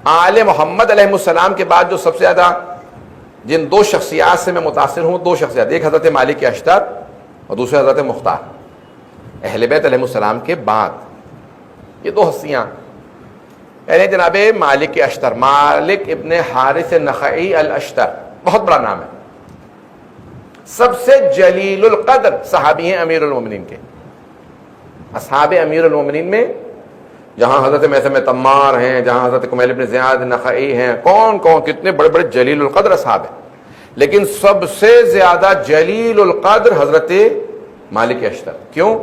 آل محمد علیہ السلام کے بعد جو سب سے زیادہ جن دو شخصیات سے میں متاثر ہوں، دو شخصیات، ایک حضرت مالک اشتر اور دوسرے حضرت مختار، اہل بیت علیہ السلام کے بعد یہ دو ہستیاں، یعنی جناب مالک اشتر، مالک ابن حارث نخعی الاشتر، بہت بڑا نام ہے، سب سے جلیل القدر صحابی ہیں امیر المومنین کے، اصحاب امیر المومنین میں جہاں حضرت میثم تمار ہیں، جہاں حضرت کمیل ابن زیاد نخعی ہیں، کون کون کتنے بڑے بڑے جلیل القدر اصحاب ہیں، لیکن سب سے زیادہ جلیل القدر حضرت مالک اشتر۔ کیوں؟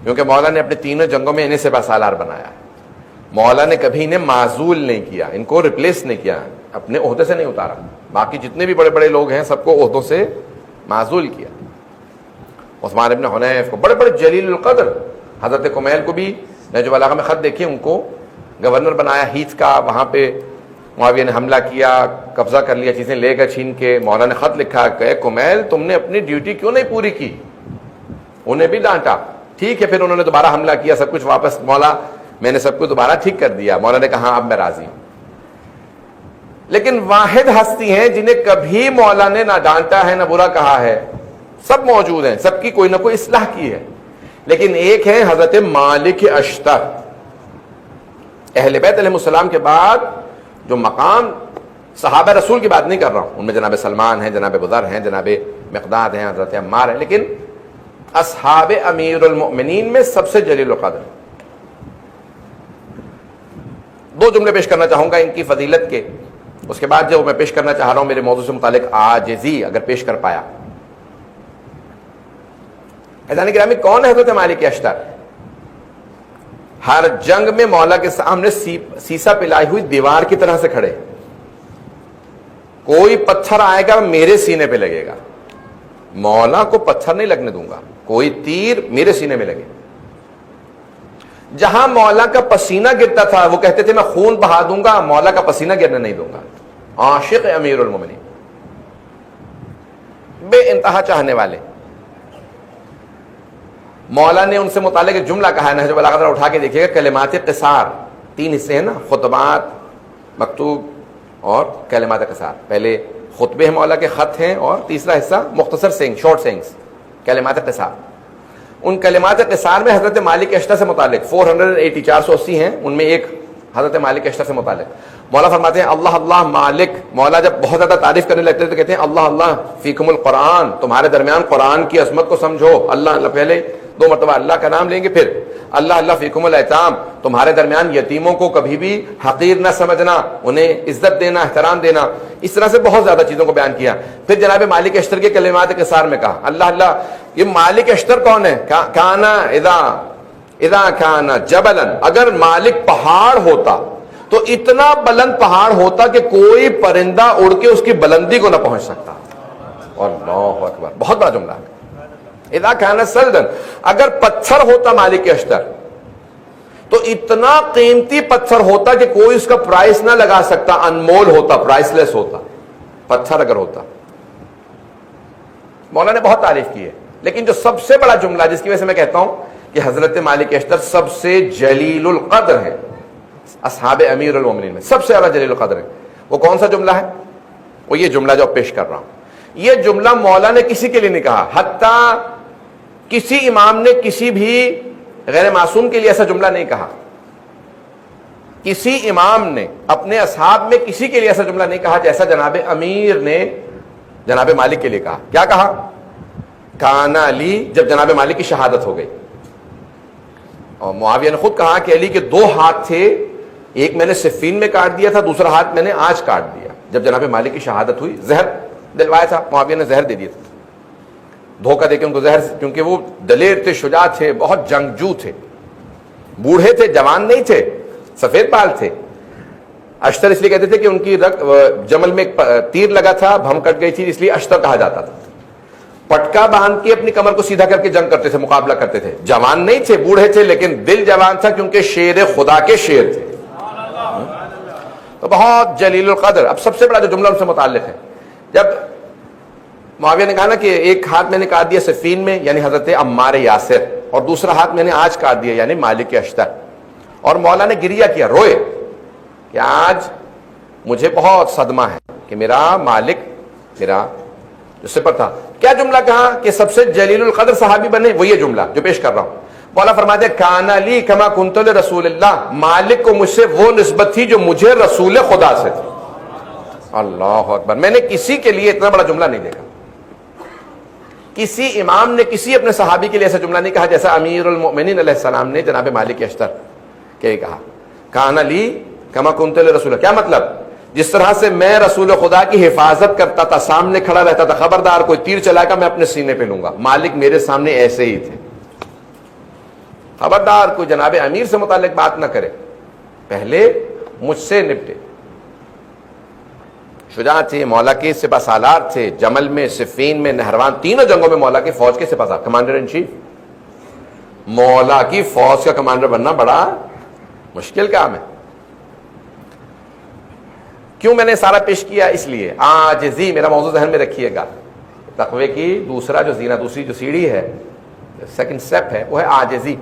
کیونکہ مولا نے اپنے تینوں جنگوں میں انہیں سپہ سالار بنایا ہے، مولا نے کبھی انہیں معزول نہیں کیا، ان کو ریپلیس نہیں کیا، اپنے عہدے سے نہیں اتارا، باقی جتنے بھی بڑے بڑے لوگ ہیں سب کو عہدوں سے معزول کیا، عثمان ابن حنیف کو بڑے بڑے جلیل القدر، حضرت کمیل کو بھی نہج البلاغہ میں خط دیکھیے، ان کو گورنر بنایا ہیتھ کا، وہاں پہ معاویہ نے حملہ کیا، قبضہ کر لیا، چیزیں لے گئے چھین کے، مولا نے خط لکھا کہ کمیل تم نے اپنی ڈیوٹی کیوں نہیں پوری کی، انہیں بھی ڈانٹا، ٹھیک ہے پھر انہوں نے دوبارہ حملہ کیا، سب کچھ واپس، مولا میں نے سب کچھ دوبارہ ٹھیک کر دیا، مولا نے کہا اب میں راضی ہوں۔ لیکن واحد ہستی ہیں جنہیں کبھی مولا نے نہ ڈانٹا ہے نہ برا کہا ہے، سب موجود ہیں، سب کی کوئی نہ کوئی اصلاح کی ہے، لیکن ایک ہے حضرت مالک اشتر، اہل بیت علیہ السلام کے بعد جو مقام، صحابہ رسول کی بات نہیں کر رہا ہوں، ان میں جناب سلمان ہیں، جناب ابو ذر ہیں، جناب مقداد ہیں، حضرت عمار ہیں، لیکن اصحاب امیر المؤمنین میں سب سے جلیل القدر۔ دو جملے پیش کرنا چاہوں گا ان کی فضیلت کے، اس کے بعد جو میں پیش کرنا چاہ رہا ہوں میرے موضوع سے متعلق عاجزی اگر پیش کر پایا۔ عزیزان گرامی، کون ہے حضرت مالک اشتر؟ ہر جنگ میں مولا کے سامنے سیسا پلائی ہوئی دیوار کی طرح سے کھڑے، کوئی پتھر آئے گا میرے سینے پہ لگے گا، مولا کو پتھر نہیں لگنے دوں گا، کوئی تیر میرے سینے میں لگے۔ جہاں مولا کا پسینہ گرتا تھا وہ کہتے تھے میں خون بہا دوں گا، مولا کا پسینہ گرنے نہیں دوں گا۔ عاشق امیر المومنین، بے انتہا چاہنے والے۔ مولا نے ان سے متعلق ایک جملہ کہا ہے، نہج البلاغہ اٹھا کے دیکھیے گا، کلمات قصار، تین حصے ہیں نا، خطبات، مکتوب اور کلمات قصار۔ پہلے خطبے مولا کے خط ہیں اور تیسرا حصہ مختصر سینگ، شارٹ سینگز، کلمات قصار۔ ان کلمات قصار میں حضرت مالک اشتر سے متعلق 480 480 ہیں، ان میں ایک حضرت مالک اشتر سے متعلق۔ مولا فرماتے ہیں اللہ اللہ مالک، مولا جب بہت زیادہ تعریف کرنے لگتے ہیں تو کہتے ہیں اللہ اللہ فیکم القرآن، تمہارے درمیان قرآن کی عظمت کو سمجھو، اللہ اللہ، پہلے 2 مرتبہ اللہ کا نام لیں گے، پھر اللہ اللہ فیکم الایتام، تمہارے درمیان یتیموں کو کبھی بھی حقیر نہ سمجھنا، انہیں عزت دینا، احترام دینا، اس طرح سے بہت زیادہ چیزوں کو بیان کیا۔ پھر جناب مالک اشتر کے کلمات قصار میں کہا اللہ اللہ، یہ مالک اشتر کون ہے؟ کانا اذا کانا جبلا، اگر مالک پہاڑ ہوتا تو اتنا بلند پہاڑ ہوتا کہ کوئی پرندہ اڑ کے اس کی بلندی کو نہ پہنچ سکتا۔ اللہ اکبر، بہت بڑا جملہ ہے۔ اذا کان سلدن، اگر پتھر ہوتا مالک اشتر تو اتنا قیمتی پتھر ہوتا کہ کوئی اس کا پرائس نہ لگا سکتا، انمول ہوتا، پرائس لیس ہوتا پتھر اگر ہوتا۔ مولا نے بہت تعریف کی ہے، لیکن جو سب سے بڑا جملہ جس کی وجہ سے میں کہتا ہوں کہ حضرت مالک اشتر سب سے جلیل القدر ہے، اصحاب امیر المومنین میں سب سے زیادہ جلیل القدر ہے، وہ کون سا جملہ ہے؟ وہ یہ جملہ جو پیش کر رہا ہوں۔ یہ جملہ مولا نے کسی کے لیے نہیں کہا، حتیٰ کسی امام نے کسی بھی غیر معصوم کے لیے ایسا جملہ نہیں کہا، کسی امام نے اپنے اصحاب میں کسی کے لیے ایسا جملہ نہیں کہا جیسا جناب امیر نے جناب مالک کے لیے کہا۔ کیا کہا؟ کانا علی، جب جناب مالک کی شہادت ہو گئی، اور معاویہ نے خود کہا کہ علی کے 2 ہاتھ تھے، ایک میں نے صفین میں کاٹ دیا تھا، دوسرا ہاتھ میں نے آج کاٹ دیا۔ جب جناب مالک کی شہادت ہوئی، زہر دلوایا تھا، معاویہ نے زہر دے دیا تھا، دھوکہ دے کے ان کو زہر، کیونکہ وہ دلیر تھے، شجاع تھے، بہت جنگجو تھے، بوڑھے تھے، جوان نہیں تھے، سفید بال تھے۔ اشتر اس لیے کہتے تھے کہ ان کی جمل میں ایک تیر لگا تھا، بھم کٹ گئی تھی، اس لیے اشتر کہا جاتا تھا۔ پٹکا باندھ کے اپنی کمر کو سیدھا کر کے جنگ کرتے تھے، مقابلہ کرتے تھے، جوان نہیں تھے، بوڑھے تھے، لیکن دل جوان تھا کیونکہ شیر خدا کے شیر تھے، تو بہت جلیل القدر۔ اب سب سے بڑا جو جملہ ان سے متعلق ہے، جب معاویہ نے کہا نا کہ ایک ہاتھ میں نے کاٹ دیا صفین میں یعنی حضرت عمار یاسر، اور دوسرا ہاتھ میں نے آج کاٹ دیا یعنی مالک اشتر، اور مولا نے گریہ کیا، روئے، کہ آج مجھے بہت صدمہ ہے کہ میرا مالک میرا جو سپر تھا. کیا جملہ کہا کہ سب سے جلیل القدر صحابی بنے؟ وہ یہ جملہ جو پیش کر رہا ہوں. مولا فرماتے ہیں کان لی کما کنت لرسول اللہ، مالک کو مجھ سے وہ نسبت تھی جو مجھے رسول خدا سے تھی. اللہ اکبر. میں نے کسی کے لیے اتنا بڑا جملہ نہیں دیکھا. کسی امام نے کسی اپنے صحابی کے لیے ایسا جملہ نہیں کہا جیسا امیر المؤمنین علیہ السلام نے جناب مالک اشتر کہ کہا کان لی کما کنت لرسول. کیا مطلب؟ جس طرح سے میں رسول خدا کی حفاظت کرتا تھا، سامنے کھڑا رہتا تھا، خبردار کوئی تیر چلائے گا میں اپنے سینے پہ لوں گا، مالک میرے سامنے ایسے ہی تھے. خبردار کوئی جناب امیر سے متعلق بات نہ کرے، پہلے مجھ سے نپٹے. شجاع تھے، مولا کے سپہ سالار تھے. جمل میں، صفین میں، نہروان، تینوں جنگوں میں مولا کی فوج کے سپہ سالار، کمانڈر ان چیف. مولا کی فوج کا کمانڈر بننا بڑا مشکل کام ہے. کیوں میں نے سارا پیش کیا؟ اس لیے عاجزی میرا موضوع ذہن میں رکھیے گا. تقوی کی دوسری جو سیڑھی ہے، سیکنڈ سٹیپ ہے، وہ ہے عاجزی.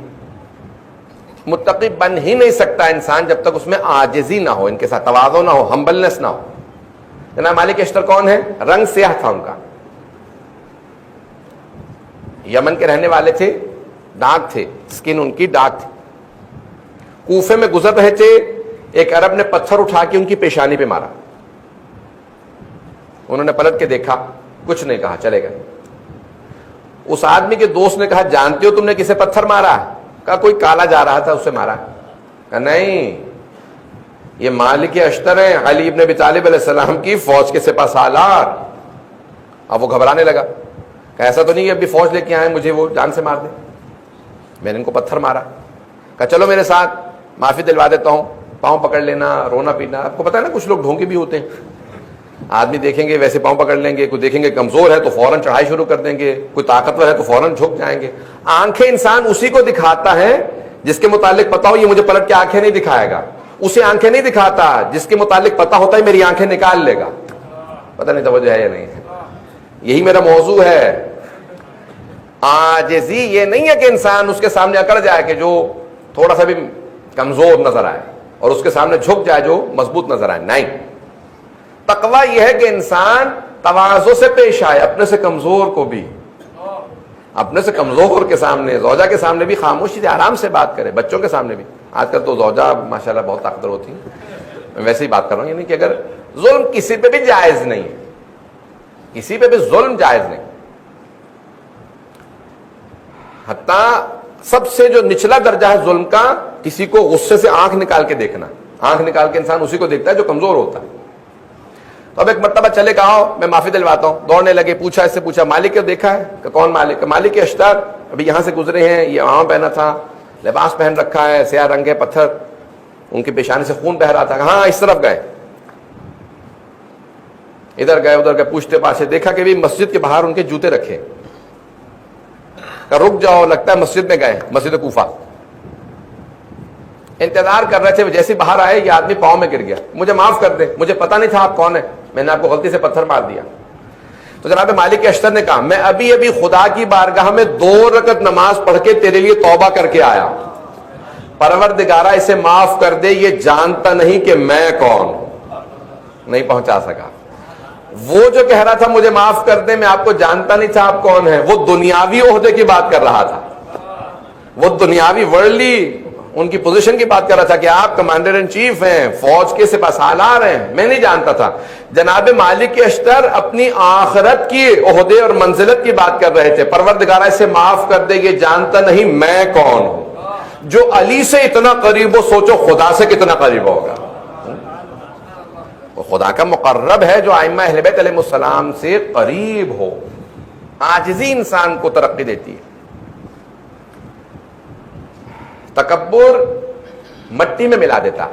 متقی بن ہی نہیں سکتا انسان جب تک اس میں عاجزی نہ ہو، ان کے ساتھ تواضع نہ ہو، ہمبلنس نہ ہو. جناب مالک اشتر کون ہے؟ رنگ سیاہ تھا ان کا، یمن کے رہنے والے تھے، ڈارک تھے، سکن ان کی ڈارک تھی. کوفے میں گزر رہے تھے، ایک عرب نے پتھر اٹھا کے ان کی پیشانی پہ مارا. انہوں نے پلٹ کے دیکھا، کچھ نہیں کہا، چلے گئے. اس آدمی کے دوست نے کہا جانتے ہو تم نے کسے پتھر مارا؟ کہا کوئی کالا جا رہا تھا اسے مارا. کہا نہیں، یہ مالک اشتر ہیں، علی ابن ابی طالب علیہ السلام کی فوج کے سپہ سالار. اب وہ گھبرانے لگا. کہا ایسا تو نہیں کہ ابھی فوج لے کے آئے مجھے وہ جان سے مار دے، میں نے ان کو پتھر مارا. کہا چلو میرے ساتھ، معافی دلوا دیتا ہوں، پاؤں پکڑ لینا، رونا پینا. آپ کو پتا ہے نا کچھ لوگ ڈھونگے بھی ہوتے ہیں، آدمی دیکھیں گے ویسے پاؤں پکڑ لیں گے، کوئی دیکھیں گے کمزور ہے تو فوراً چڑھائی شروع کر دیں گے، کوئی طاقتور ہے تو فوراً جھک جائیں گے. آنکھیں انسان اسی کو دکھاتا ہے جس کے متعلق پتا ہو یہ مجھے پلٹ کے آنکھیں نہیں دکھائے گا. اسے آنکھیں نہیں دکھاتا جس کے متعلق پتا ہوتا ہے میری آنکھیں نکال لے گا. پتہ نہیں توجہ ہے یا نہیں ہے. یہی میرا موضوع ہے. عاجزی یہ نہیں ہے کہ انسان اس کے سامنے اکڑ جائے کہ جو تھوڑا سا بھی کمزور نظر آئے، اور اس کے سامنے جھک جائے جو مضبوط نظر آئے. نہیں، تقویٰ یہ ہے کہ انسان تواضع سے پیش آئے، اپنے سے کمزور کو بھی، اپنے سے کمزور کے سامنے، زوجہ کے سامنے بھی خاموشی سے آرام سے بات کرے، بچوں کے سامنے بھی. آج کل تو زوجہ ماشاءاللہ بہت طاقتور ہوتی ہیں، میں ویسے ہی بات کر رہا ہوں. یعنی کہ اگر ظلم کسی پہ بھی جائز نہیں، کسی پہ بھی ظلم جائز نہیں. حتیٰ سب سے جو نچلا درجہ ہے ظلم کا، کسی کو غصے سے آنکھ نکال کے دیکھنا. آنکھ نکال کے انسان اسی کو دیکھتا ہے جو کمزور ہوتا ہے. تو اب ایک مرتبہ چلے کہا میں معافی دلواتا ہوں، دوڑنے لگے. پوچھا اس سے، پوچھا مالک کو دیکھا ہے؟ کہ کون مالک؟ مالک اشتر، ابھی یہاں سے گزرے ہیں، یہ عام پہنا تھا، لباس پہن رکھا ہے، سیاہ رنگ ہے، پتھر ان کی پیشانی سے خون بہ رہا تھا. ہاں اس طرف گئے، ادھر گئے ادھر گئے، پوچھتے پاچھتے دیکھا کہ بھی مسجد کے باہر ان کے جوتے رکھے. کہ رک جاؤ، لگتا ہے مسجد میں گئے، مسجد کوفہ. انتظار کر رہے تھے، جیسے باہر آئے یہ آدمی پاؤں میں گر گیا. مجھے معاف کر دیں، مجھے پتا نہیں تھا آپ کون ہیں، میں نے آپ کو غلطی سے پتھر مار دیا. تو جناب مالک اشتر نے کہا میں ابھی ابھی خدا کی بارگاہ میں 2 رکعت نماز پڑھ کے تیرے لیے توبہ کر کے آیا. پروردگارہ اسے معاف کر دے، یہ جانتا نہیں کہ میں کون ہوں. نہیں پہنچا سکا. وہ جو کہہ رہا تھا مجھے معاف کر دیں، میں آپ کو جانتا نہیں تھا آپ کون ہیں، وہ دنیاوی عہدے کی بات کر رہا تھا، وہ دنیاوی ورلڈلی ان کی پوزیشن کی بات کر رہا تھا کہ آپ کمانڈر ان چیف ہیں، فوج کے سپہ سالار ہیں. میں نہیں جانتا تھا. جناب مالک اشتر اپنی آخرت کی عہدے اور منزلت کی بات کر رہے تھے. پروردگارہ اسے معاف کر دے، یہ جانتا نہیں میں کون ہوں. جو علی سے اتنا قریب ہو، سوچو خدا سے کتنا قریب ہوگا. وہ خدا کا مقرب ہے جو ائمہ اہل بیت علیہ السلام سے قریب ہو. عاجزی انسان کو ترقی دیتی ہے. تکبر مٹی میں ملا دیتا.